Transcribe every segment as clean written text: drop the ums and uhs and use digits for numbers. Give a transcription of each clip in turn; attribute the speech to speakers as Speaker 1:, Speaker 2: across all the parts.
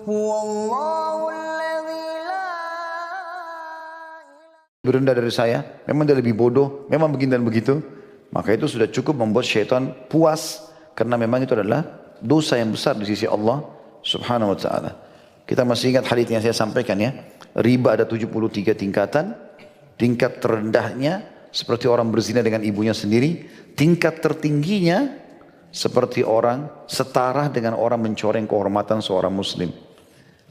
Speaker 1: huwallahu alladzi la
Speaker 2: Berendah dari saya, memang dia lebih bodoh, memang begini dan begitu. Maka itu sudah cukup membuat syaitan puas. Karena memang itu adalah dosa yang besar di sisi Allah subhanahu wa ta'ala. Kita masih ingat hadits yang saya sampaikan ya. Riba ada 73 tingkatan. Tingkat terendahnya seperti orang berzina dengan ibunya sendiri. Tingkat tertingginya seperti orang setara dengan orang mencoreng kehormatan seorang muslim.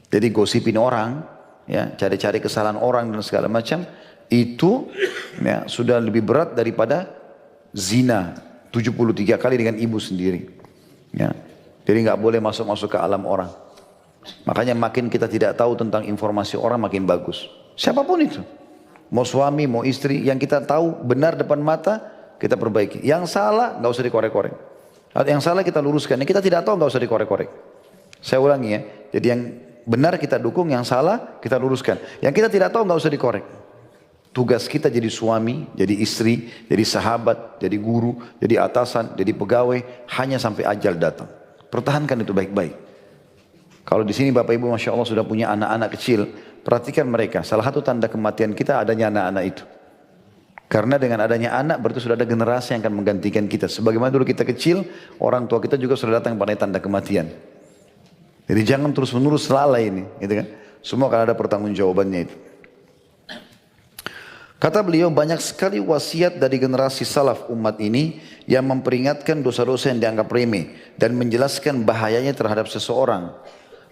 Speaker 2: Jadi gosipin orang, ya, cari-cari kesalahan orang dan segala macam. Itu ya, sudah lebih berat daripada zina 73 kali dengan ibu sendiri ya. Jadi nggak boleh masuk-masuk ke alam orang. Makanya makin kita tidak tahu tentang informasi orang makin bagus, siapapun itu, mau suami mau istri, yang kita tahu benar depan mata kita perbaiki, yang salah nggak usah dikorek-korek, yang salah kita luruskan, yang kita tidak tahu nggak usah dikorek-korek. Saya ulangi ya, jadi yang benar kita dukung, yang salah kita luruskan, yang kita tidak tahu nggak usah dikorek. Tugas kita jadi suami, jadi istri, jadi sahabat, jadi guru, jadi atasan, jadi pegawai, hanya sampai ajal datang. Pertahankan itu baik-baik. Kalau di sini Bapak Ibu Masya Allah sudah punya anak-anak kecil, perhatikan mereka. Salah satu tanda kematian kita adanya anak-anak itu. Karena dengan adanya anak berarti sudah ada generasi yang akan menggantikan kita. Sebagaimana dulu kita kecil, orang tua kita juga sudah datang pada tanda kematian. Jadi jangan terus-menerus lalai ini, gitu kan? Semua akan ada pertanggungjawabannya itu. Kata beliau, banyak sekali wasiat dari generasi salaf umat ini yang memperingatkan dosa-dosa yang dianggap remeh dan menjelaskan bahayanya terhadap seseorang.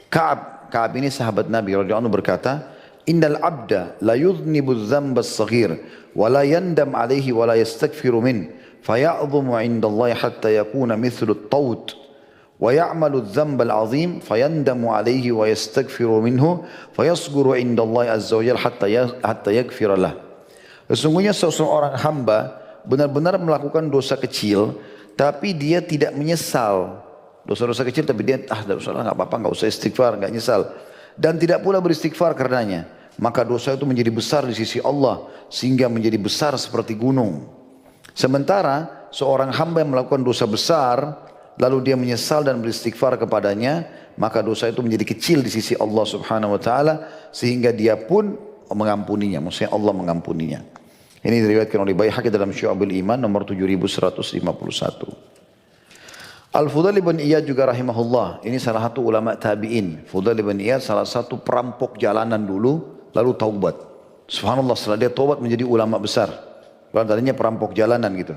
Speaker 2: Ka'ab ini sahabat Nabi radhiyallahu anhu berkata, "Innal 'abda la yudhnibu adh-dhanba as-saghir wa la yandam 'alayhi wa la yastaghfiru min, faya'dhumu 'inda Allah hatta yakuna mithlu at-tawt wa ya'malu adh-dhanba al-'azim fayandamu 'alayhi wa yastaghfiru minhu fayasghuru 'inda Allah azza wa jalla hatta yaghfira lahu." Sesungguhnya seseorang hamba benar-benar melakukan dosa kecil, tapi dia tidak menyesal. Dosa-dosa kecil tapi dia, dosa nggak apa-apa, nggak usah istighfar, nggak nyesal. Dan tidak pula beristighfar karenanya. Maka dosa itu menjadi besar di sisi Allah, sehingga menjadi besar seperti gunung. Sementara seorang hamba yang melakukan dosa besar, lalu dia menyesal dan beristighfar kepadanya, maka dosa itu menjadi kecil di sisi Allah subhanahu wa ta'ala, sehingga dia pun mengampuninya, maksudnya Allah mengampuninya. Ini diriwayatkan oleh Baihaqi dalam Syu'abul Iman nomor 7151. Al-Fudail bin Iyad juga rahimahullah, ini salah satu ulama tabi'in. Fudail bin Iyad salah satu perampok jalanan dulu, lalu taubat. Subhanallah, setelah dia taubat menjadi ulama besar. Kalau tadinya perampok jalanan gitu.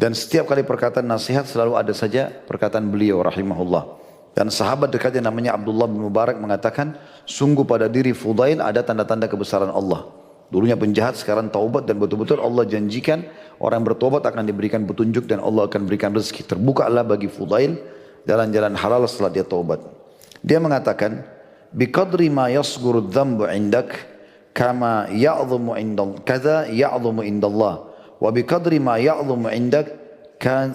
Speaker 2: Dan setiap kali perkataan nasihat selalu ada saja perkataan beliau rahimahullah. Dan sahabat dekatnya namanya Abdullah bin Mubarak mengatakan, sungguh pada diri Fudail ada tanda-tanda kebesaran Allah. Dulunya penjahat, sekarang taubat, dan betul-betul Allah janjikan orang bertobat akan diberikan petunjuk dan Allah akan berikan rezeki. Terbukalah bagi Fudail jalan-jalan halal setelah dia taubat. Dia mengatakan, biqadri ma yasghuru adh-dhanbu 'indak kama ya'dhamu 'inda kadza ya'dhamu 'inda Allah wa biqadri ma ya'dhamu 'indak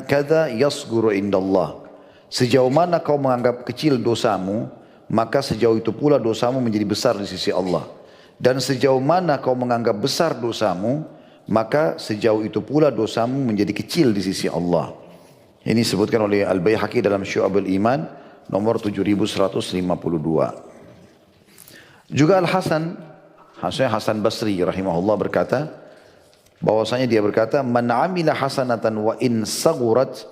Speaker 2: kadza yasghuru 'inda Allah. Sejauh mana kau menganggap kecil dosamu, maka sejauh itu pula dosamu menjadi besar di sisi Allah. Dan sejauh mana kau menganggap besar dosamu, maka sejauh itu pula dosamu menjadi kecil di sisi Allah. Ini disebutkan oleh Al-Baihaqi dalam Syu'abul Iman nomor 7152. Juga Hasan Basri rahimahullah berkata, bahwasanya dia berkata, man amila hasanatan wa in saghurat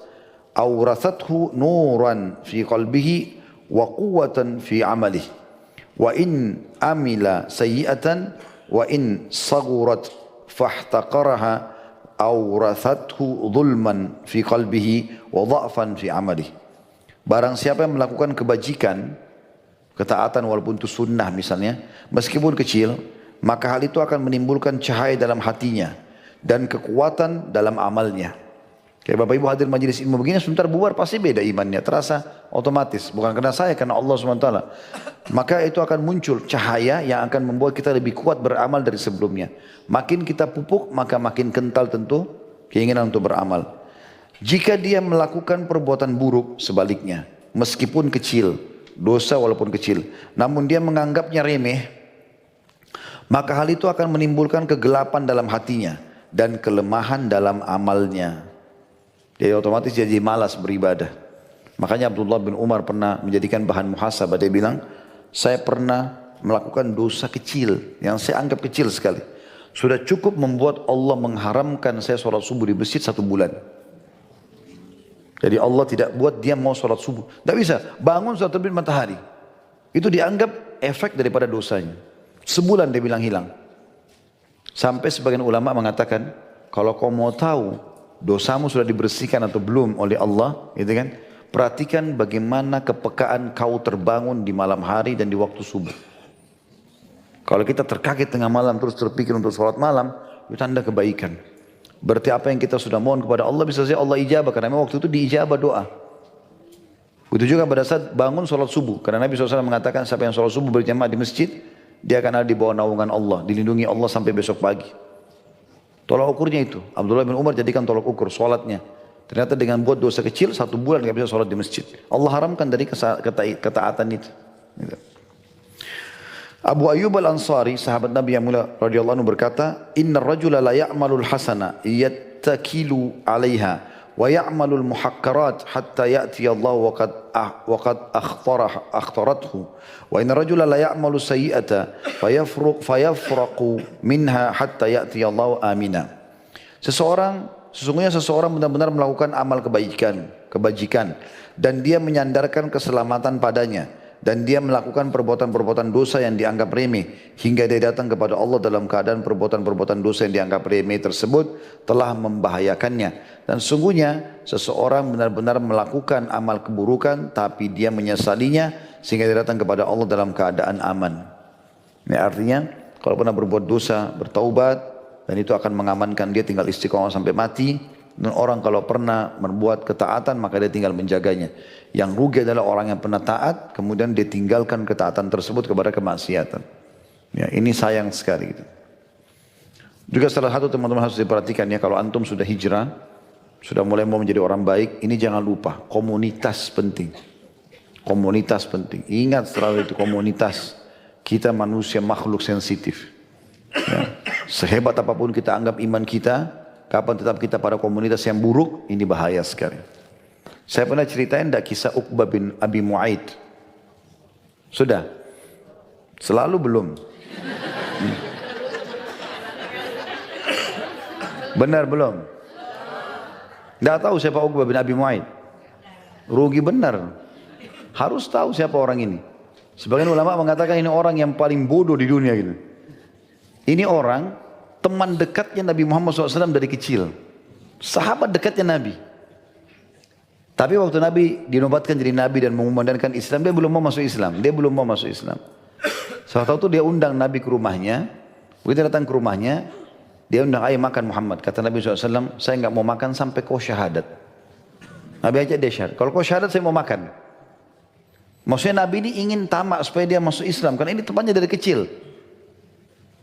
Speaker 2: awrathathu nuran fi qalbihi wa quwwatan fi amalihi. Wa in amila sayyi'atan wa in saghurat fahtaqaraha awrathathu dhulman fi qalbihi wa dha'fan fi amalihi. Barang siapa yang melakukan kebajikan, ketaatan walaupun itu sunnah misalnya, meskipun kecil, maka hal itu akan menimbulkan cahaya dalam hatinya dan kekuatan dalam amalnya. Kayak Bapak Ibu hadir majelis ilmu begini, sebentar bubar pasti beda imannya, terasa otomatis. Bukan karena saya, karena Allah SWT. Maka itu akan muncul cahaya yang akan membuat kita lebih kuat beramal dari sebelumnya. Makin kita pupuk, maka makin kental tentu keinginan untuk beramal. Jika dia melakukan perbuatan buruk, sebaliknya, meskipun kecil, dosa walaupun kecil, namun dia menganggapnya remeh, maka hal itu akan menimbulkan kegelapan dalam hatinya dan kelemahan dalam amalnya. Jadi otomatis jadi malas beribadah. Makanya Abdullah bin Umar pernah menjadikan bahan muhasabah. Dia bilang, saya pernah melakukan dosa kecil yang saya anggap kecil sekali. Sudah cukup membuat Allah mengharamkan saya sholat subuh di masjid 1 bulan. Jadi Allah tidak buat dia mau sholat subuh. Tidak bisa, bangun sudah terbit matahari. Itu dianggap efek daripada dosanya. Sebulan dia bilang hilang. Sampai sebagian ulama mengatakan, kalau kau mau tahu dosamu sudah dibersihkan atau belum oleh Allah, gitu kan? Perhatikan bagaimana kepekaan kau terbangun di malam hari dan di waktu subuh. Kalau kita terkaget tengah malam terus terpikir untuk sholat malam, itu tanda kebaikan. Berarti apa yang kita sudah mohon kepada Allah bisa saja Allah ijabah, karena memang waktu itu diijabah doa. Begitu juga pada saat bangun sholat subuh, karena Nabi SAW mengatakan siapa yang sholat subuh berjamaah di masjid, dia akan ada di bawah naungan Allah, dilindungi Allah sampai besok pagi. Tolak ukurnya itu, Abdullah bin Umar jadikan tolak ukur sholatnya. Ternyata dengan buat dosa kecil 1 bulan gak bisa sholat di masjid. Allah haramkan dari ketaatan itu. Abu Ayyub al-Ansari, sahabat Nabi yang mulia radhiyallahu anhu berkata, "Innar rajula la ya'malul hasana yattakilu 'alaiha wa ya'malul muhakkarat hatta ya'ti Allah wa qad akhtarathu. Wa innar rajula la ya'malu sayyi'ata fayafraqu minha hatta ya'ti Allah amina." Sesungguhnya seseorang benar-benar melakukan amal kebajikan dan dia menyandarkan keselamatan padanya dan dia melakukan perbuatan-perbuatan dosa yang dianggap remeh hingga dia datang kepada Allah dalam keadaan perbuatan-perbuatan dosa yang dianggap remeh tersebut telah membahayakannya. Dan sesungguhnya seseorang benar-benar melakukan amal keburukan tapi dia menyesalinya sehingga dia datang kepada Allah dalam keadaan aman. Ini artinya kalau pernah berbuat dosa bertaubat, dan itu akan mengamankan dia tinggal istiqomah sampai mati. Dan orang kalau pernah membuat ketaatan maka dia tinggal menjaganya. Yang rugi adalah orang yang pernah taat kemudian dia tinggalkan ketaatan tersebut kepada kemaksiatan. Ya, ini sayang sekali gitu. Juga salah satu teman-teman harus diperhatikan ya, kalau antum sudah hijrah, sudah mulai mau menjadi orang baik, ini jangan lupa komunitas penting. Komunitas penting. Ingat selalu itu komunitas. Kita manusia makhluk sensitif. Ya. Sehebat apapun kita anggap iman kita, kapan tetap kita pada komunitas yang buruk, ini bahaya sekali. Saya pernah ceritain tidak kisah Uqbah bin Abi Mu'aid? Sudah? Selalu belum? Benar belum? Tidak tahu siapa Uqbah bin Abi Mu'aid? Rugi benar. Harus tahu siapa orang ini. Sebagian ulama mengatakan ini orang yang paling bodoh di dunia gitu. Ini orang teman dekatnya Nabi Muhammad SAW dari kecil. Sahabat dekatnya Nabi. Tapi waktu Nabi dinobatkan jadi Nabi dan mengumandangkan Islam, dia belum mau masuk Islam. Saat itu dia undang Nabi ke rumahnya. Begitu datang ke rumahnya, dia undang, ayo makan Muhammad. Kata Nabi SAW, saya enggak mau makan sampai kau syahadat. Nabi ajak dia syahadat. Kalau kau syahadat saya mau makan. Maksudnya Nabi ini ingin tamak supaya dia masuk Islam. Karena ini temannya dari kecil.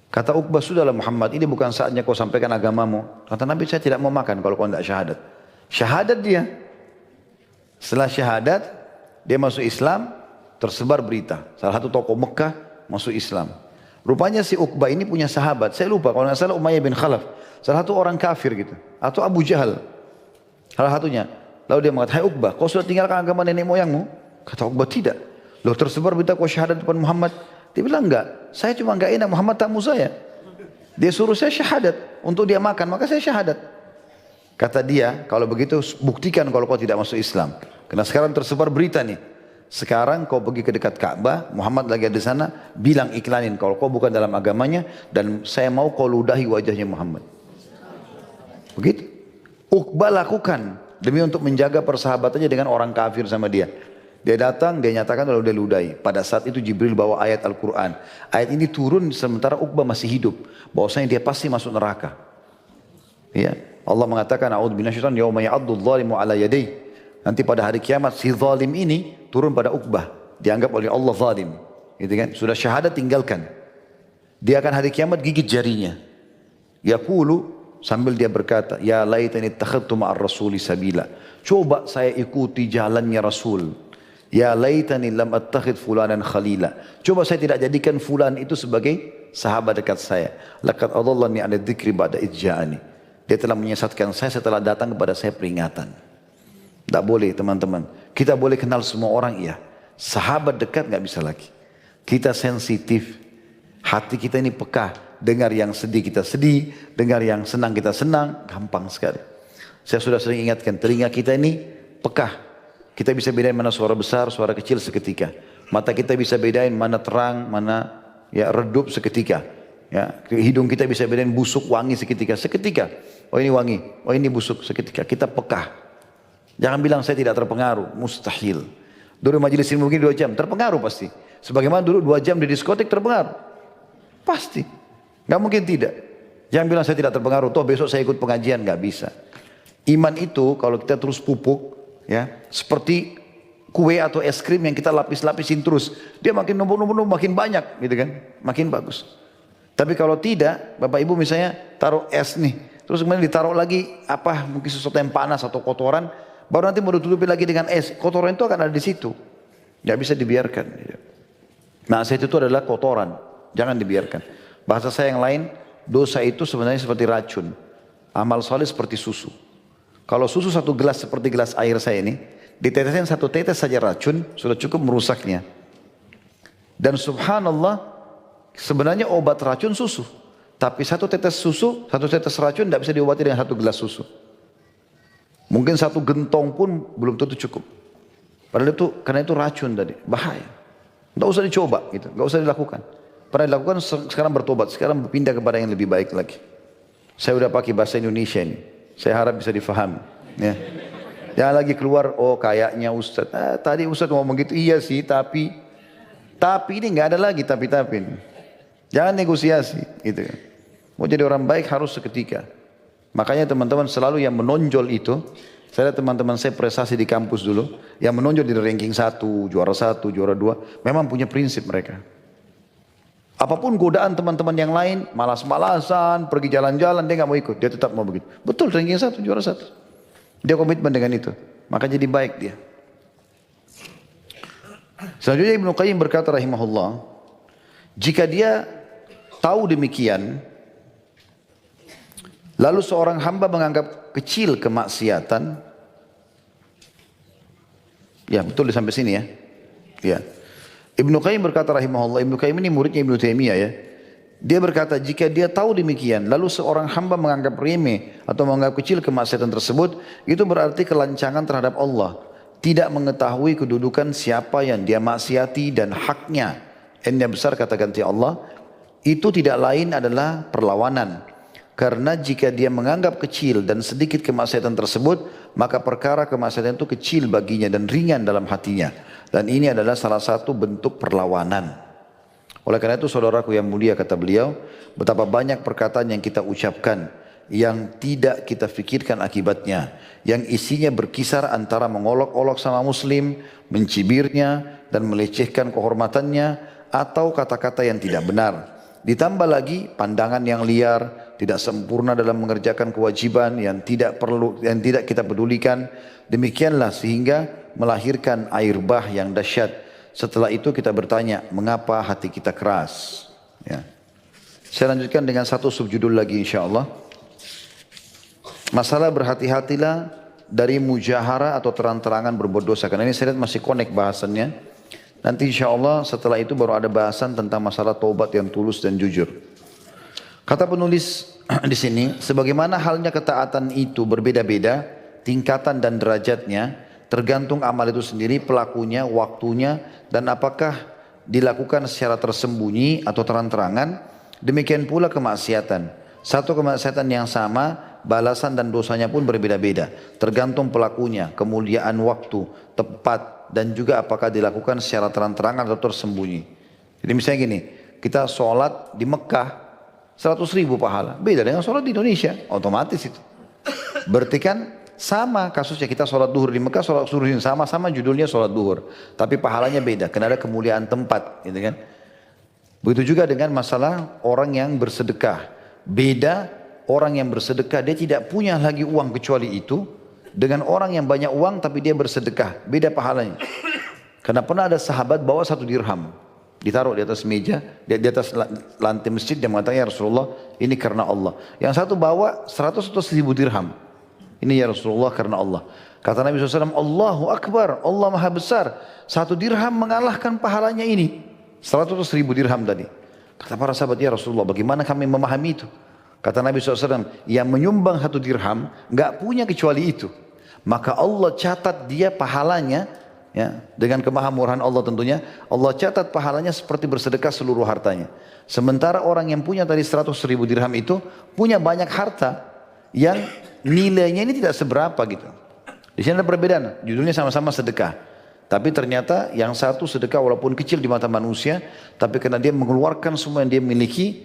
Speaker 2: Kata Uqbah, sudahlah Muhammad, ini bukan saatnya kau sampaikan agamamu. Kata Nabi, saya tidak mau makan kalau kau tidak syahadat. Syahadat dia. Setelah syahadat, dia masuk Islam, tersebar berita. Salah satu tokoh Mekah masuk Islam. Rupanya si Uqbah ini punya sahabat. Saya lupa, kalau tidak salah Umayyah bin Khalaf. Salah satu orang kafir gitu. Atau Abu Jahal. Salah satunya. Lalu dia mengatakan, hai Uqbah, kau sudah tinggalkan agama nenek moyangmu? Kata Uqbah, tidak. Loh, tersebar berita kau syahadat depan Muhammad. Dia bilang enggak, saya cuma enggak enak Muhammad tamu saya. Dia suruh saya syahadat, untuk dia makan, maka saya syahadat. Kata dia, kalau begitu buktikan kalau kau tidak masuk Islam. Karena sekarang tersebar berita nih. Sekarang kau pergi ke dekat Ka'bah, Muhammad lagi ada di sana, bilang iklanin kalau kau bukan dalam agamanya, dan saya mau kau ludahi wajahnya Muhammad. Begitu. Uqbah lakukan, demi untuk menjaga persahabatannya dengan orang kafir sama dia. Dia datang, dia nyatakan lalu dia ludahi. Pada saat itu Jibril bawa ayat Al-Quran. Ayat ini turun sementara Uqbah masih hidup. Bahwasanya dia pasti masuk neraka. Ya. Allah mengatakan, A'udzu minasyaitonir rajim, yauma ya'addu dzalimu 'ala yadayhi. Nanti pada hari kiamat si zalim ini turun pada Uqbah. Dianggap oleh Allah zalim. Gitu kan? Sudah syahadat tinggalkan. Dia akan hari kiamat gigit jarinya. Yaqulu, sambil dia berkata, ya laitani ittakhadtu ma'ar rasuli sabila. Coba saya ikuti jalannya Rasul. Ya laitani lam attakhid fulanan khalila. Coba saya tidak jadikan fulan itu sebagai sahabat dekat saya. Laqad adallani 'ala dzikri ba'da idh ja'ani. Dia telah menyesatkan saya setelah datang kepada saya peringatan. Tidak boleh teman-teman. Kita boleh kenal semua orang, iya. Sahabat dekat nggak bisa lagi. Kita sensitif. Hati kita ini peka. Dengar yang sedih kita sedih. Dengar yang senang kita senang. Gampang sekali. Saya sudah sering ingatkan. Telinga kita ini peka. Kita bisa bedain mana suara besar, suara kecil seketika. Mata kita bisa bedain mana terang, mana ya redup seketika. Ya, hidung kita bisa bedain busuk, wangi seketika. Seketika. Oh ini wangi. Oh ini busuk seketika. Kita peka. Jangan bilang saya tidak terpengaruh, mustahil. Dulu majelis ilmu begini 2 jam, terpengaruh pasti. Sebagaimana dulu 2 jam di diskotik terpengaruh. Pasti. Gak mungkin tidak. Jangan bilang saya tidak terpengaruh, toh besok saya ikut pengajian, gak bisa. Iman itu kalau kita terus pupuk, ya seperti kue atau es krim yang kita lapis-lapisin terus. Dia makin numpuk-numpuk makin banyak gitu kan, makin bagus. Tapi kalau tidak, Bapak Ibu misalnya taruh es nih, terus kemudian ditaruh lagi apa mungkin sesuatu yang panas atau kotoran, baru nanti mau ditutupi lagi dengan es, kotoran itu akan ada di situ. Nggak bisa dibiarkan. Maksiat itu adalah kotoran, jangan dibiarkan. Bahasa saya yang lain, dosa itu sebenarnya seperti racun. Amal soleh seperti susu. Kalau susu 1 gelas seperti gelas air saya ini, ditetesin 1 tetes saja racun, sudah cukup merusaknya. Dan subhanallah, sebenarnya obat racun susu. Tapi 1 tetes susu, 1 tetes racun tidak bisa diobati dengan 1 gelas susu. Mungkin 1 gentong pun belum tentu cukup. Padahal itu, karena itu racun tadi, bahaya. Tidak usah dicoba, gitu. Tidak usah dilakukan. Pernah dilakukan, sekarang bertobat, sekarang berpindah kepada yang lebih baik lagi. Saya udah pakai bahasa Indonesia ini, saya harap bisa difahami. Ya. Jangan lagi keluar, oh kayaknya Ustadz, tadi Ustadz ngomong gitu, iya sih, tapi ini nggak ada lagi tapi. Jangan negosiasi, gitu. Mau jadi orang baik harus seketika. Makanya teman-teman selalu yang menonjol itu, saya lihat teman-teman saya prestasi di kampus dulu, yang menonjol di ranking 1, juara 1, juara 2, memang punya prinsip mereka. Apapun godaan teman-teman yang lain, malas-malasan, pergi jalan-jalan, dia nggak mau ikut, dia tetap mau begitu. Betul, ranking 1, juara 1. Dia komitmen dengan itu, maka jadi baik dia. Selanjutnya Ibnu Qayyim berkata rahimahullah, jika dia tahu demikian, lalu seorang hamba menganggap kecil kemaksiatan, ya betul sampai sini ya. Ya. Ibnu Qayyim berkata rahimahullah, Ibnu Qayyim ini muridnya Ibnu Taimiyah ya. Dia berkata jika dia tahu demikian, lalu seorang hamba menganggap remeh atau menganggap kecil kemaksiatan tersebut, itu berarti kelancangan terhadap Allah. Tidak mengetahui kedudukan siapa yang dia maksiati dan haknya. Yang besar kata ganti Allah, itu tidak lain adalah perlawanan. Karena jika dia menganggap kecil dan sedikit kemaksiatan tersebut, maka perkara kemaksiatan itu kecil baginya dan ringan dalam hatinya. Dan ini adalah salah satu bentuk perlawanan. Oleh karena itu saudaraku yang mulia, kata beliau, betapa banyak perkataan yang kita ucapkan yang tidak kita fikirkan akibatnya, yang isinya berkisar antara mengolok-olok sama muslim, mencibirnya dan melecehkan kehormatannya, atau kata-kata yang tidak benar. Ditambah lagi pandangan yang liar, tidak sempurna dalam mengerjakan kewajiban yang tidak kita pedulikan. Demikianlah sehingga melahirkan air bah yang dahsyat. Setelah itu kita bertanya, mengapa hati kita keras? Ya. Saya lanjutkan dengan satu subjudul lagi insyaAllah. Masalah berhati-hatilah dari mujahara atau terang-terangan berbuat dosa. Karena ini saya lihat masih connect bahasannya. Nanti insyaAllah setelah itu baru ada bahasan tentang masalah taubat yang tulus dan jujur. Kata penulis di sini, sebagaimana halnya ketaatan itu berbeda-beda, tingkatan dan derajatnya, tergantung amal itu sendiri, pelakunya, waktunya, dan apakah dilakukan secara tersembunyi atau terang-terangan. Demikian pula kemaksiatan. Satu kemaksiatan yang sama, balasan dan dosanya pun berbeda-beda. Tergantung pelakunya, kemuliaan waktu, tepat, dan juga apakah dilakukan secara terang-terangan atau tersembunyi. Jadi misalnya gini, kita sholat di Mekah, 100.000 pahala. Beda dengan sholat di Indonesia, otomatis itu. Berarti kan sama kasusnya, kita sholat duhur di Mekah, sholat duhur ini sama-sama judulnya sholat duhur. Tapi pahalanya beda, karena ada kemuliaan tempat. Gitu kan? Begitu juga dengan masalah orang yang bersedekah. Beda orang yang bersedekah, dia tidak punya lagi uang kecuali itu. Dengan orang yang banyak uang tapi dia bersedekah, beda pahalanya. Karena pernah ada sahabat bawa 1 dirham, ditaruh di atas meja, di atas lantai masjid, dia mengatakan, ya Rasulullah ini karena Allah. Yang satu bawa 100 atau 1000 dirham, ini ya Rasulullah karena Allah. Kata Nabi SAW, Allahu Akbar, Allah Maha Besar. 1 dirham mengalahkan pahalanya ini. 100.000 dirham tadi. Kata para sahabat, ya Rasulullah, bagaimana kami memahami itu? Kata Nabi SAW, yang menyumbang 1 dirham, nggak punya kecuali itu. Maka Allah catat dia pahalanya, ya, dengan kemahamurahan Allah tentunya, Allah catat pahalanya seperti bersedekah seluruh hartanya. Sementara orang yang punya tadi 100.000 dirham itu, punya banyak harta, yang nilainya ini tidak seberapa gitu. Di sini ada perbedaan, judulnya sama-sama sedekah. Tapi ternyata yang satu sedekah walaupun kecil di mata manusia, tapi karena dia mengeluarkan semua yang dia miliki,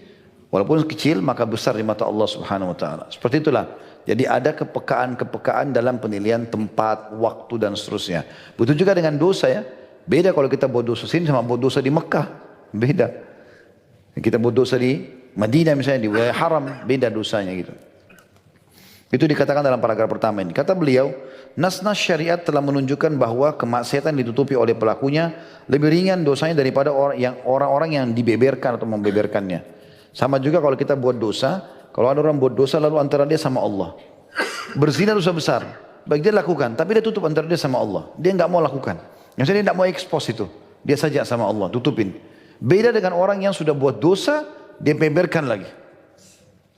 Speaker 2: walaupun kecil maka besar di mata Allah Subhanahu wa taala. Seperti itulah. Jadi ada kepekaan-kepekaan dalam penilaian tempat, waktu dan seterusnya. Begitu juga dengan dosa ya. Beda kalau kita buat dosa sini sama buat dosa di Mekah. Beda. Kita buat dosa di Madinah misalnya, di wilayah haram, beda dosanya gitu. Itu dikatakan dalam paragraf pertama ini. Kata beliau, nas-nas syariat telah menunjukkan bahwa kemaksiatan ditutupi oleh pelakunya lebih ringan dosanya daripada orang-orang yang dibeberkan atau membeberkannya. Sama juga kalau kita buat dosa, kalau ada orang buat dosa lalu antara dia sama Allah. Berzina dosa besar, baik dia lakukan, tapi dia tutup antara dia sama Allah. Dia nggak mau lakukan. Maksudnya dia nggak mau expose itu. Dia saja sama Allah, tutupin. Beda dengan orang yang sudah buat dosa, dia beberkan lagi.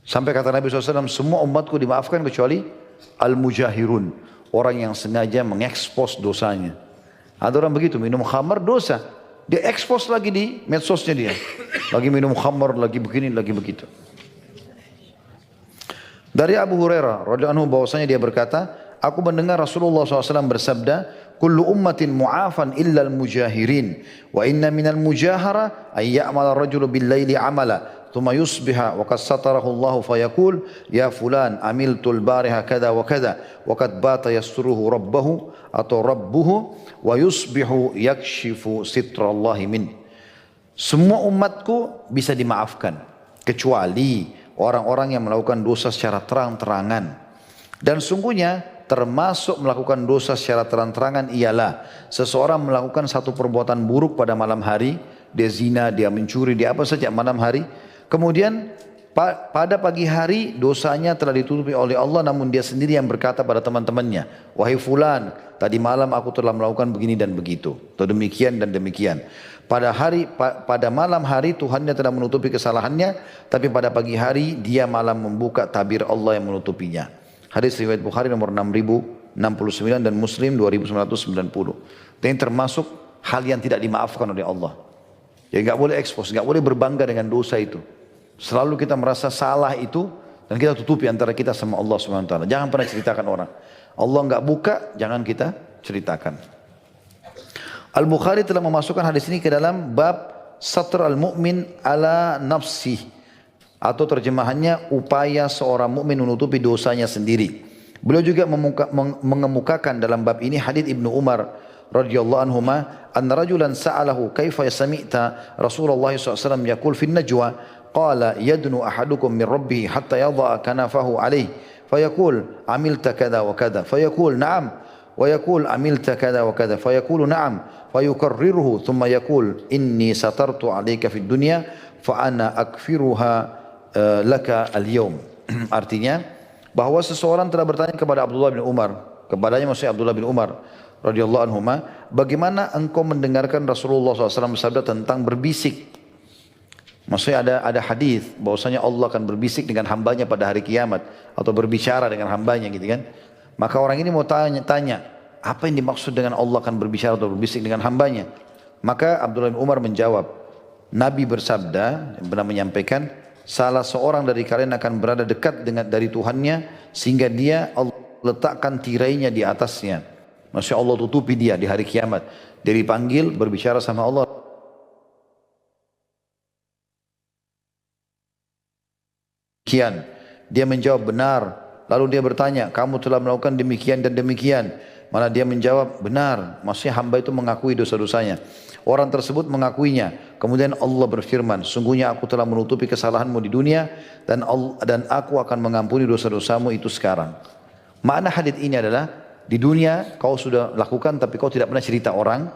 Speaker 2: Sampai kata Nabi SAW, semua umatku dimaafkan kecuali al-mujahirun. Orang yang sengaja mengekspos dosanya. Ada orang begitu, minum khamar dosa. Dia ekspos lagi di medsosnya dia. Lagi minum khamar, lagi begini, lagi begitu. Dari Abu Hurairah radhiyallahu anhu bahwasanya dia berkata, aku mendengar Rasulullah SAW bersabda, kullu ummatin mu'afan illa al-mujahirin. Wa inna minal mujahara ay ya'mala rajulu bil-laili amala. ثم يصبح وقد ستره الله فيقول يا فلان عملت البارحة كذا وكذا وقد بات يستره ربه atau ربه ويصبح يكشف ستر الله منه. Semua umatku bisa dimaafkan kecuali orang-orang yang melakukan dosa secara terang-terangan. Dan sungguhnya termasuk melakukan dosa secara terang-terangan ialah seseorang melakukan satu perbuatan buruk pada malam hari, dia zina, dia mencuri, dia apa saja malam hari. Kemudian pada pagi hari dosanya telah ditutupi oleh Allah, namun dia sendiri yang berkata pada teman-temannya, wahai fulan, tadi malam aku telah melakukan begini dan begitu, atau demikian dan demikian. Pada malam hari Tuhannya telah menutupi kesalahannya, tapi pada pagi hari dia malah membuka tabir Allah yang menutupinya. Hadis riwayat Bukhari nomor 6069 dan Muslim 2990. Dan ini termasuk hal yang tidak dimaafkan oleh Allah. Ya nggak boleh ekspos, nggak boleh berbangga dengan dosa itu. Selalu kita merasa salah itu dan kita tutupi antara kita sama Allah SWT. Jangan pernah ceritakan orang. Allah nggak buka, jangan kita ceritakan. Al-Bukhari telah memasukkan hadis ini ke dalam bab satr al-mu'min ala nafsih, atau terjemahannya upaya seorang mukmin menutupi dosanya sendiri. Beliau juga mengemukakan dalam bab ini hadis Ibnu Umar radhiyallahu anhuma anna rajulan sa'alahu kaifa sami'ta Rasulullah SAW yaqul fi najwa qala yadnu ahadukum min rabbih hatta yadha'a kanafahu alayhi fayaqul amilta kadha wa kadha fayaqul na'am wa yaqul amilta kadha wa kadha fayaqulu na'am fayukarriruhu thumma yaqul inni satartu alayka fid dunya fa ana akfiruha laka al-yawm. Artinya bahwa seseorang telah bertanya kepada Abdullah bin Umar, kepadanya maksudnya Abdullah bin Umar radhiyallahu anhuma, bagaimana engkau mendengarkan Rasulullah SAW bersabda tentang berbisik? Maksudnya ada hadis bahwasanya Allah akan berbisik dengan hambanya pada hari kiamat, atau berbicara dengan hambanya gitu kan. Maka orang ini mau tanya, apa yang dimaksud dengan Allah akan berbicara atau berbisik dengan hambanya? Maka Abdullah bin Umar menjawab, Nabi bersabda, yang pernah menyampaikan, salah seorang dari kalian akan berada dekat dari Tuhannya sehingga dia Allah letakkan tirainya di atasnya. Maksudnya Allah tutupi dia di hari kiamat. Dia dipanggil berbicara sama Allah. Kian. Dia menjawab benar. Lalu dia bertanya, kamu telah melakukan demikian dan demikian. Malah dia menjawab benar. Maksudnya hamba itu mengakui dosa-dosanya. Orang tersebut mengakuinya. Kemudian Allah berfirman, sungguhnya aku telah menutupi kesalahanmu di dunia dan aku akan mengampuni dosa-dosamu itu sekarang. Makna hadits ini adalah di dunia kau sudah lakukan tapi kau tidak pernah cerita orang,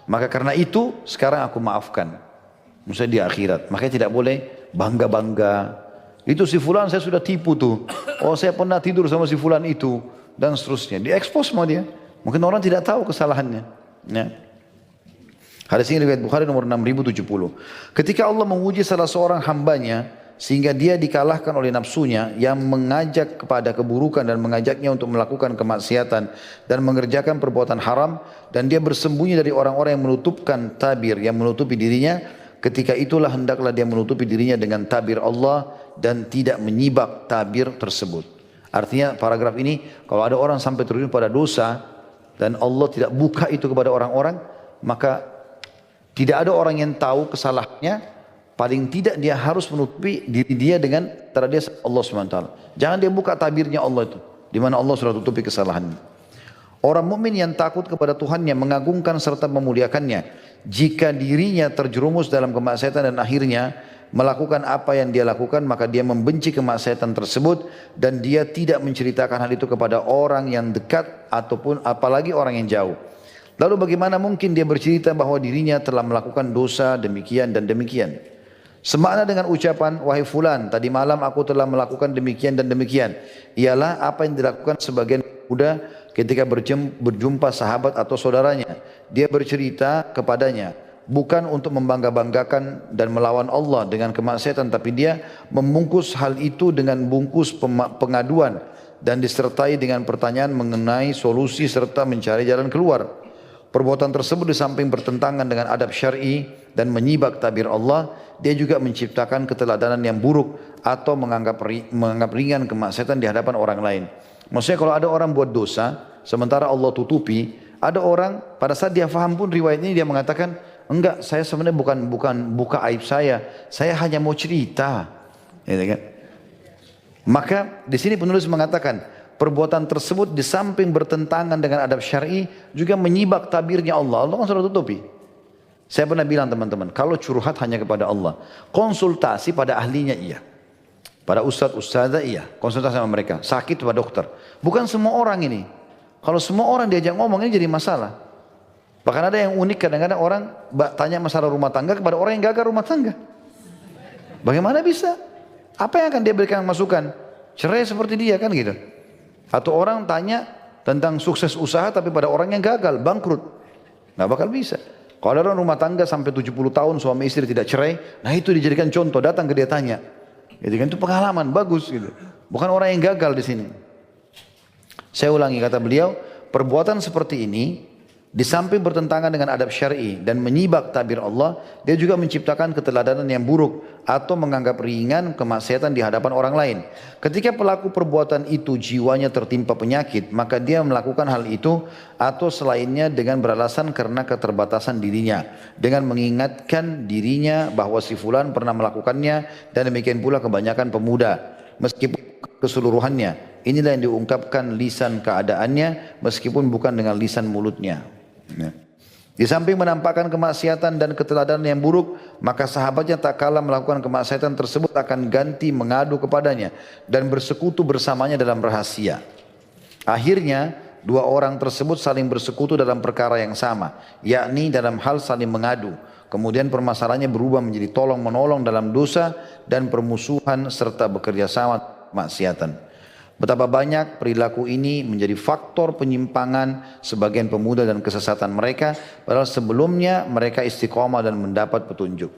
Speaker 2: maka karena itu sekarang aku maafkan. Maksudnya di akhirat. Makanya tidak boleh bangga-bangga. Itu si fulan saya sudah tipu tuh. Oh saya pernah tidur sama si fulan itu. dan seterusnya. Diekspos sama dia. Mungkin orang tidak tahu kesalahannya. Ya. Hadis ini riwayat Bukhari nomor 6070. Ketika Allah menguji salah seorang hambanya sehingga dia dikalahkan oleh nafsunya yang mengajak kepada keburukan dan mengajaknya untuk melakukan kemaksiatan dan mengerjakan perbuatan haram, dan dia bersembunyi dari orang-orang yang menutupkan tabir, yang menutupi dirinya, ketika itulah hendaklah dia menutupi dirinya dengan tabir Allah dan tidak menyibak tabir tersebut. Artinya paragraf ini, kalau ada orang sampai terjun pada dosa dan Allah tidak buka itu kepada orang-orang, maka tidak ada orang yang tahu kesalahannya, paling tidak dia harus menutupi diri dia dengan antara dia Allah SWT. Jangan dia buka tabirnya Allah itu, di mana Allah sudah tutupi kesalahannya. Orang mukmin yang takut kepada Tuhannya, mengagungkan serta memuliakannya, jika dirinya terjerumus dalam kemaksiatan dan akhirnya melakukan apa yang dia lakukan, maka dia membenci kemaksiatan tersebut dan dia tidak menceritakan hal itu kepada orang yang dekat ataupun apalagi orang yang jauh. Lalu bagaimana mungkin dia bercerita bahwa dirinya telah melakukan dosa demikian dan demikian? Semakna dengan ucapan, wahai fulan, tadi malam aku telah melakukan demikian dan demikian. Ialah apa yang dilakukan sebagian pemuda ketika berjumpa sahabat atau saudaranya. Dia bercerita kepadanya, bukan untuk membangga-banggakan dan melawan Allah dengan kemaksiatan, tapi dia membungkus hal itu dengan bungkus pengaduan dan disertai dengan pertanyaan mengenai solusi serta mencari jalan keluar. Perbuatan tersebut di samping bertentangan dengan adab syar'i dan menyibak tabir Allah, dia juga menciptakan keteladanan yang buruk atau menganggap ringan kemaksiatan di hadapan orang lain. Maksudnya kalau ada orang buat dosa, sementara Allah tutupi, ada orang pada saat dia faham pun riwayat ini dia mengatakan, enggak, saya sebenarnya bukan buka aib saya hanya mau cerita. Gitu kan? Maka di sini penulis mengatakan, perbuatan tersebut di samping bertentangan dengan adab syar'i juga menyibak tabirnya Allah. Allah kan sudah tutupi. Saya pernah bilang teman-teman, kalau curhat hanya kepada Allah, konsultasi pada ahlinya iya. Pada ustadz-ustadzah iya, konsultasi sama mereka. Sakit pada dokter. Bukan semua orang ini. Kalau semua orang diajak ngomong ini jadi masalah. Bahkan ada yang unik, kadang-kadang orang tanya masalah rumah tangga kepada orang yang gagal rumah tangga. Bagaimana bisa? Apa yang akan dia berikan masukan? Cerai seperti dia kan gitu. Atau orang tanya tentang sukses usaha tapi pada orang yang gagal, bangkrut. Nggak bakal bisa. Kalau ada orang rumah tangga sampai 70 tahun suami istri tidak cerai, nah itu dijadikan contoh, datang ke dia tanya. Jadi kan itu pengalaman, bagus gitu. Bukan orang yang gagal di sini. Saya ulangi kata beliau, perbuatan seperti ini di samping bertentangan dengan adab syar'i dan menyibak tabir Allah, dia juga menciptakan keteladanan yang buruk atau menganggap ringan kemaksiatan di hadapan orang lain. Ketika pelaku perbuatan itu jiwanya tertimpa penyakit, maka dia melakukan hal itu atau selainnya dengan beralasan karena keterbatasan dirinya, dengan mengingatkan dirinya bahwa si fulan pernah melakukannya, dan demikian pula kebanyakan pemuda. Meskipun keseluruhannya, inilah yang diungkapkan lisan keadaannya meskipun bukan dengan lisan mulutnya. Ya. Di samping menampakkan kemaksiatan dan keteladanan yang buruk, maka sahabatnya tak kalah melakukan kemaksiatan tersebut akan ganti mengadu kepadanya dan bersekutu bersamanya dalam rahasia. Akhirnya dua orang tersebut saling bersekutu dalam perkara yang sama, yakni dalam hal saling mengadu. Kemudian permasalahannya berubah menjadi tolong menolong dalam dosa dan permusuhan serta bekerja sama kemaksiatan. Betapa banyak perilaku ini menjadi faktor penyimpangan sebagian pemuda dan kesesatan mereka, padahal sebelumnya mereka istiqomah dan mendapat petunjuk.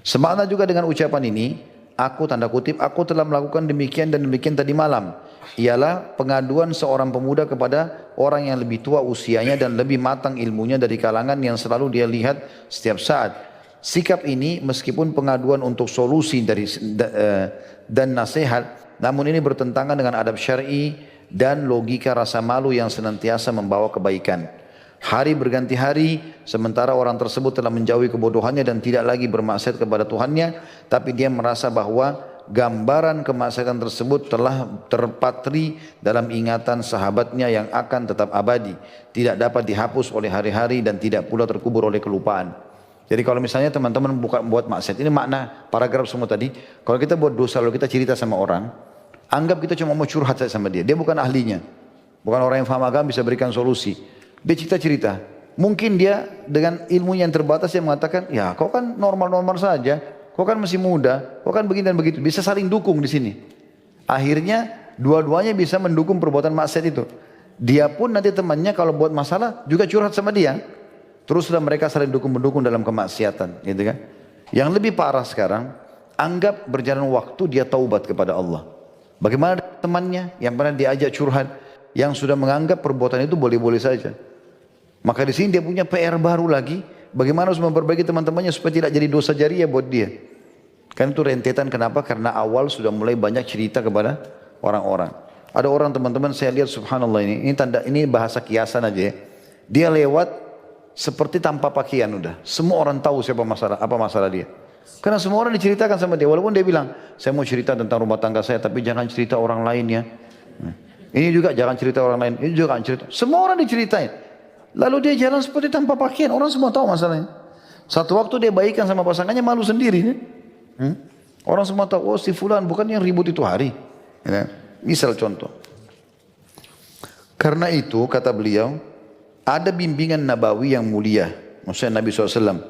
Speaker 2: Semakna juga dengan ucapan ini, aku tanda kutip, aku telah melakukan demikian dan demikian tadi malam. Ialah pengaduan seorang pemuda kepada orang yang lebih tua usianya dan lebih matang ilmunya dari kalangan yang selalu dia lihat setiap saat. Sikap ini meskipun pengaduan untuk solusi dan nasihat, namun ini bertentangan dengan adab syar'i dan logika rasa malu yang senantiasa membawa kebaikan. Hari berganti hari, sementara orang tersebut telah menjauhi kebodohannya dan tidak lagi bermaksiat kepada Tuhannya, tapi dia merasa bahwa gambaran kemaksiatan tersebut telah terpatri dalam ingatan sahabatnya yang akan tetap abadi, tidak dapat dihapus oleh hari-hari dan tidak pula terkubur oleh kelupaan. Jadi kalau misalnya teman-teman buat maksiat, ini makna paragraf semua tadi. Kalau kita buat dosa lalu kita cerita sama orang, anggap kita cuma mau curhat saja sama dia. Dia bukan ahlinya, bukan orang yang faham agama bisa berikan solusi. Dia cerita-cerita. Mungkin dia dengan ilmunya yang terbatas dia mengatakan, ya kau kan normal-normal saja, kau kan masih muda, kau kan begini dan begitu. Bisa saling dukung di sini. Akhirnya dua-duanya bisa mendukung perbuatan maksiat itu. Dia pun nanti temannya kalau buat masalah juga curhat sama dia. Teruslah mereka saling dukung-mendukung dalam kemaksiatan, gitu kan. Yang lebih parah sekarang, anggap berjalan waktu dia taubat kepada Allah. Bagaimana temannya yang pernah diajak curhat, yang sudah menganggap perbuatan itu boleh-boleh saja. Maka di sini dia punya PR baru lagi, bagaimana harus memperbaiki teman-temannya supaya tidak jadi dosa jariah buat dia. Kan itu rentetan, kenapa? Karena awal sudah mulai banyak cerita kepada orang-orang. Ada orang teman-teman saya lihat subhanallah ini bahasa kiasan aja ya. Dia lewat seperti tanpa pakaian udah. Semua orang tahu apa masalah dia. Karena semua orang diceritakan sama dia. Walaupun dia bilang, saya mau cerita tentang rumah tangga saya tapi jangan cerita orang lain ya. Ini juga jangan cerita orang lain. Ini juga jangan cerita. Semua orang diceritain. Lalu dia jalan seperti tanpa pakaian. Orang semua tahu masalahnya. Satu waktu dia baikan sama pasangannya malu sendiri. Ya? Orang semua tahu, oh si fulan bukan yang ribut itu hari. Ya? Misal contoh. Karena itu kata beliau, ada bimbingan nabawi yang mulia. Maksudnya Nabi SAW.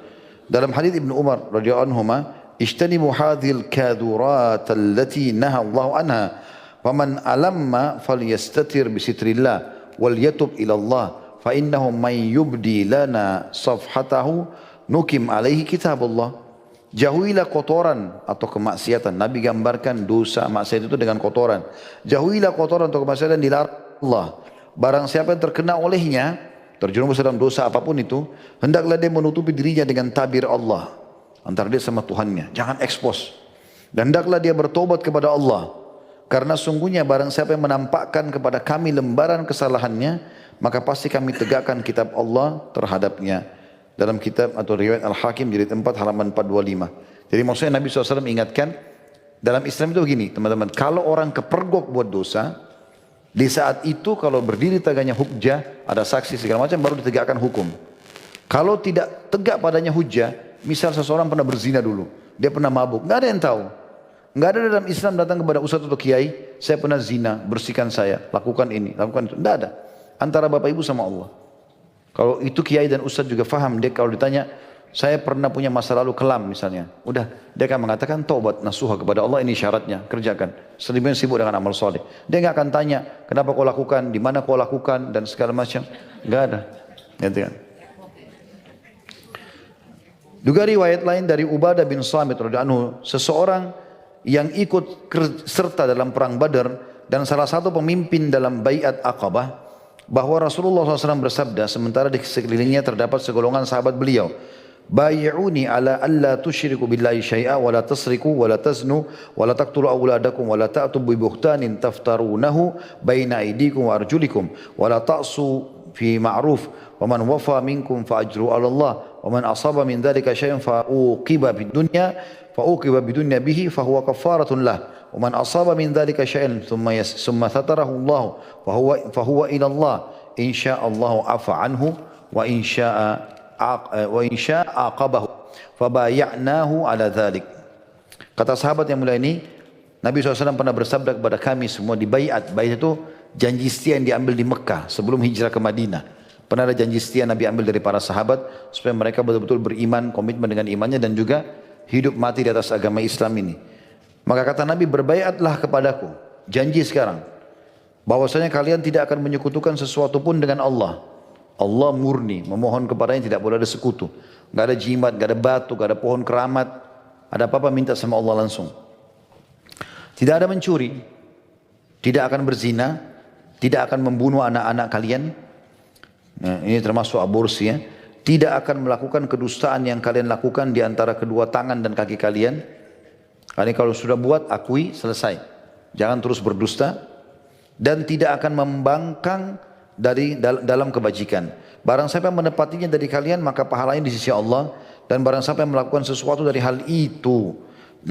Speaker 2: Dalam hadis Ibnu Umar radhiyallahu anhuma, "Ijtanibu hadhil kadurat allati naha Allah anha, faman alamma falyastatir bi sitrillah wal yatub ila Allah, fa innahu may yubdi lana safhatahu nukim alaihi kitabullah." Jauhilah kotoran atau kemaksiatan. Nabi gambarkan dosa maksiat itu dengan kotoran. Jauhilah kotoran atau kemaksiatan dilarang Allah. Barang siapa yang terkena olehnya, terjerumus dalam dosa apapun itu, hendaklah dia menutupi dirinya dengan tabir Allah antara dia sama Tuhannya. Jangan ekspos. Dan hendaklah dia bertobat kepada Allah. Karena sungguhnya barang siapa yang menampakkan kepada kami lembaran kesalahannya, maka pasti kami tegakkan kitab Allah terhadapnya. Dalam kitab atau riwayat Al-Hakim jilid 4 halaman 425. Jadi maksudnya Nabi SAW ingatkan, dalam Islam itu begini teman-teman, kalau orang kepergok buat dosa, di saat itu kalau berdiri tegaknya hujjah, ada saksi segala macam, baru ditegakkan hukum. Kalau tidak tegak padanya hujjah, misal seseorang pernah berzina dulu, dia pernah mabuk, nggak ada yang tahu. Nggak ada dalam Islam datang kepada ustadz atau kiai, saya pernah zina, bersihkan saya, lakukan ini, lakukan itu. Nggak ada. Antara bapak ibu sama Allah. Kalau itu kiai dan ustadz juga faham, dia kalau ditanya, saya pernah punya masa lalu kelam misalnya. Udah, dia akan mengatakan taubat nasuha kepada Allah, ini syaratnya, kerjakan. Selebihnya sibuk dengan amal soleh. Dia nggak akan tanya, kenapa kau lakukan, di mana kau lakukan, dan segala macam. Nggak ada. Gitu kan. Juga riwayat lain dari Ubadah bin Samit radhiyallahu anhu, seseorang yang ikut serta dalam perang Badar dan salah satu pemimpin dalam baiat Aqabah, bahwa Rasulullah SAW bersabda sementara di sekelilingnya terdapat segolongan sahabat beliau, "Bai'uni ala alla tusyriku billahi syai'a wa la tasriku wa la taznu wa la taqtulu awladakum wa la ta'tu bi buhtanin taftarunahu baina aydikum wa arjulikum wa la ta'su fi ma'ruf wa man wafa minkum fa ajru 'ala Allah wa man asaba min dhalika syai'an fa uqiba bid dunya bihi fa huwa kafaratun lah. ومن أصاب من ذلك شيئا ثم ستره الله فهو إلى الله إن شاء الله عفى عنه وإن شاء عاقبه فبايعناه على ذلك." Kata sahabat yang mulia ini, Nabi SAW pernah bersabda kepada kami semua di baiat. Baiat itu janji setia yang diambil di Mekah sebelum hijrah ke Madinah. Pernah ada janji setia Nabi ambil dari para sahabat supaya mereka betul-betul beriman, komitmen dengan imannya dan juga hidup mati di atas agama Islam ini. Maka kata Nabi, berbaiatlah kepadaku, janji sekarang, bahwasanya kalian tidak akan menyekutukan sesuatu pun dengan Allah. Allah murni, memohon kepadanya tidak boleh ada sekutu. Gak ada jimat, gak ada batu, gak ada pohon keramat. Ada apa-apa minta sama Allah langsung. Tidak ada mencuri, tidak akan berzina, tidak akan membunuh anak-anak kalian. Nah, ini termasuk aborsi ya. Tidak akan melakukan kedustaan yang kalian lakukan di antara kedua tangan dan kaki kalian. Karena kalau sudah buat, akui, selesai. Jangan terus berdusta. Dan tidak akan membangkang dalam kebajikan. Barang siapa yang menepatinya dari kalian, maka pahalanya di sisi Allah. Dan barang siapa yang melakukan sesuatu dari hal itu,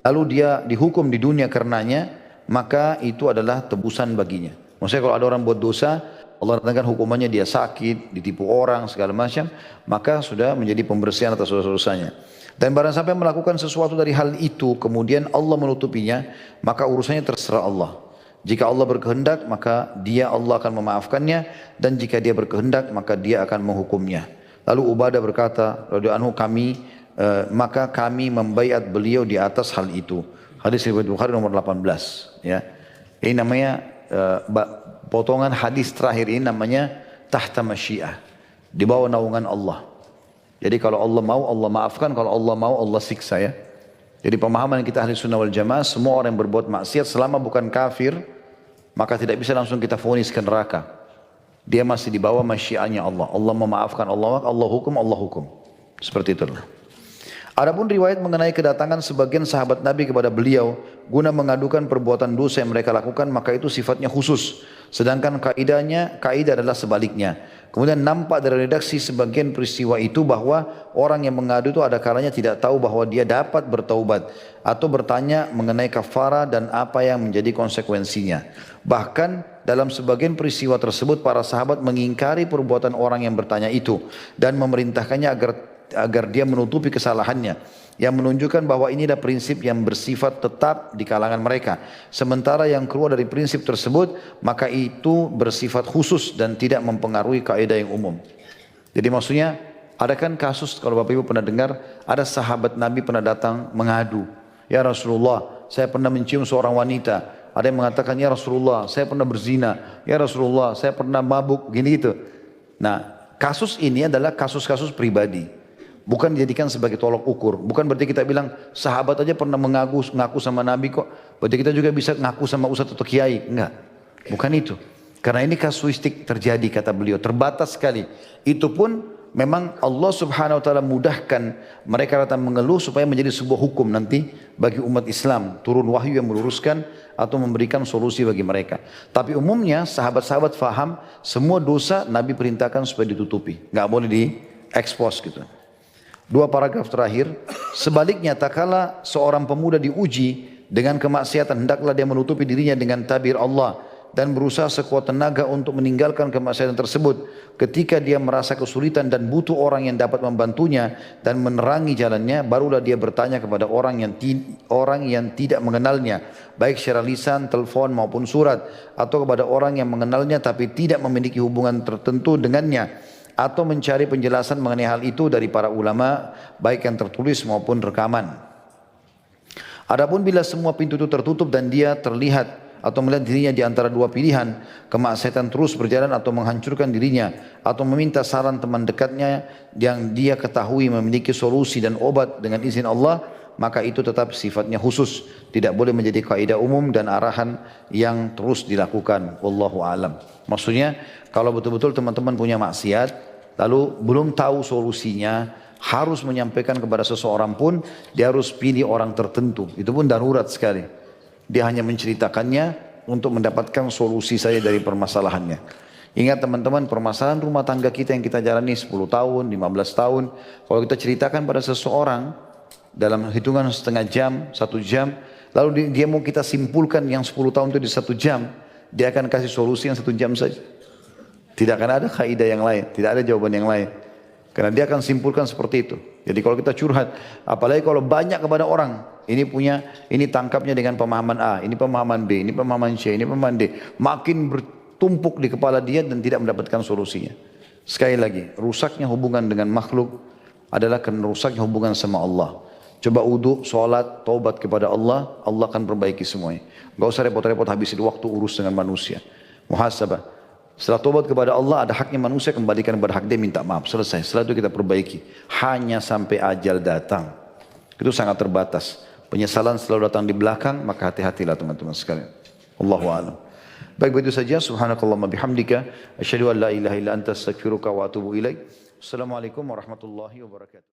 Speaker 2: lalu dia dihukum di dunia karenanya, maka itu adalah tebusan baginya. Maksudnya kalau ada orang buat dosa, Allah datangkan hukumannya, dia sakit, ditipu orang, segala macam, maka sudah menjadi pembersihan atas dosa-dosanya. Dan barang siapa yang melakukan sesuatu dari hal itu, kemudian Allah menutupinya, maka urusannya terserah Allah. Jika Allah berkehendak, maka Allah akan memaafkannya, dan jika dia berkehendak, maka dia akan menghukumnya. Lalu Ubadah berkata, radhiyallahu anhu, maka kami membaiat beliau di atas hal itu. Hadis riwayat Bukhari nomor 18. Ya. Ini namanya potongan hadis terakhir ini namanya tahta masyiah, di bawah naungan Allah. Jadi kalau Allah mau Allah maafkan, kalau Allah mau Allah siksa ya. Jadi pemahaman kita ahli sunnah wal jamaah, semua orang yang berbuat maksiat selama bukan kafir, maka tidak bisa langsung kita vonis ke neraka. Dia masih di bawah masyiahnya Allah. Allah memaafkan, Allah hukum. Seperti itulah. Adapun riwayat mengenai kedatangan sebagian sahabat Nabi kepada beliau guna mengadukan perbuatan dosa yang mereka lakukan, maka itu sifatnya khusus. Sedangkan kaidah adalah sebaliknya. Kemudian nampak dari redaksi sebagian peristiwa itu bahwa orang yang mengadu itu ada kalanya tidak tahu bahwa dia dapat bertaubat atau bertanya mengenai kafara dan apa yang menjadi konsekuensinya. Bahkan dalam sebagian peristiwa tersebut para sahabat mengingkari perbuatan orang yang bertanya itu dan memerintahkannya agar dia menutupi kesalahannya, yang menunjukkan bahwa inilah prinsip yang bersifat tetap di kalangan mereka. Sementara yang keluar dari prinsip tersebut, maka itu bersifat khusus dan tidak mempengaruhi kaidah yang umum. Jadi maksudnya, ada kan kasus, kalau Bapak Ibu pernah dengar, ada sahabat Nabi pernah datang mengadu, ya Rasulullah, saya pernah mencium seorang wanita. Ada yang mengatakan, ya Rasulullah, saya pernah berzina, ya Rasulullah, saya pernah mabuk, gini gitu. Nah, kasus ini adalah kasus-kasus pribadi. Bukan dijadikan sebagai tolok ukur. Bukan berarti kita bilang sahabat aja pernah ngaku sama Nabi kok. Berarti kita juga bisa ngaku sama ustadz atau kiai. Enggak. Bukan itu. Karena ini kasuistik terjadi kata beliau. Terbatas sekali. Itu pun memang Allah subhanahu wa ta'ala mudahkan mereka datang mengeluh supaya menjadi sebuah hukum nanti bagi umat Islam. Turun wahyu yang meluruskan atau memberikan solusi bagi mereka. Tapi umumnya sahabat-sahabat faham semua dosa Nabi perintahkan supaya ditutupi. Enggak boleh diekspos gitu. Dua paragraf terakhir, sebaliknya tak kala seorang pemuda diuji dengan kemaksiatan, hendaklah dia menutupi dirinya dengan tabir Allah dan berusaha sekuat tenaga untuk meninggalkan kemaksiatan tersebut. Ketika dia merasa kesulitan dan butuh orang yang dapat membantunya dan menerangi jalannya, barulah dia bertanya kepada orang yang tidak mengenalnya, baik secara lisan, telepon maupun surat, atau kepada orang yang mengenalnya tapi tidak memiliki hubungan tertentu dengannya, atau mencari penjelasan mengenai hal itu dari para ulama baik yang tertulis maupun rekaman. Adapun bila semua pintu itu tertutup dan dia terlihat atau melihat dirinya di antara dua pilihan, kemaksiatan terus berjalan atau menghancurkan dirinya, atau meminta saran teman dekatnya yang dia ketahui memiliki solusi dan obat dengan izin Allah, maka itu tetap sifatnya khusus, tidak boleh menjadi kaidah umum dan arahan yang terus dilakukan. Wallahu alam. Maksudnya kalau betul-betul teman-teman punya maksiat lalu belum tahu solusinya, harus menyampaikan kepada seseorang pun, dia harus pilih orang tertentu. Itu pun darurat sekali. Dia hanya menceritakannya untuk mendapatkan solusi saja dari permasalahannya. Ingat teman-teman, permasalahan rumah tangga kita yang kita jalani 10 tahun, 15 tahun, kalau kita ceritakan pada seseorang dalam hitungan setengah jam, 1 jam, lalu dia mau kita simpulkan yang 10 tahun itu di 1 jam, dia akan kasih solusi yang 1 jam saja. Tidak akan ada kaidah yang lain, tidak ada jawaban yang lain. Karena dia akan simpulkan seperti itu. Jadi kalau kita curhat, apalagi kalau banyak kepada orang, ini tangkapnya dengan pemahaman A, ini pemahaman B, ini pemahaman C, ini pemahaman D, makin bertumpuk di kepala dia dan tidak mendapatkan solusinya. Sekali lagi, rusaknya hubungan dengan makhluk adalah karena rusaknya hubungan sama Allah. Coba wudu, sholat, taubat kepada Allah, Allah akan perbaiki semuanya. Gak usah repot-repot habisin waktu urus dengan manusia. Muhasabah. Setelah taubat kepada Allah, ada haknya manusia, kembalikan kepada hak dia, minta maaf, selesai. Setelah itu kita perbaiki. Hanya sampai ajal datang. Itu sangat terbatas. Penyesalan selalu datang di belakang, maka hati-hatilah teman-teman sekalian. Allahu a'lam. Baik, begitu saja. Subhanakallahumma bihamdika, asyhadu an la ilaha illa anta astaghfiruka wa atubu ilaik. Assalamualaikum warahmatullahi wabarakatuh.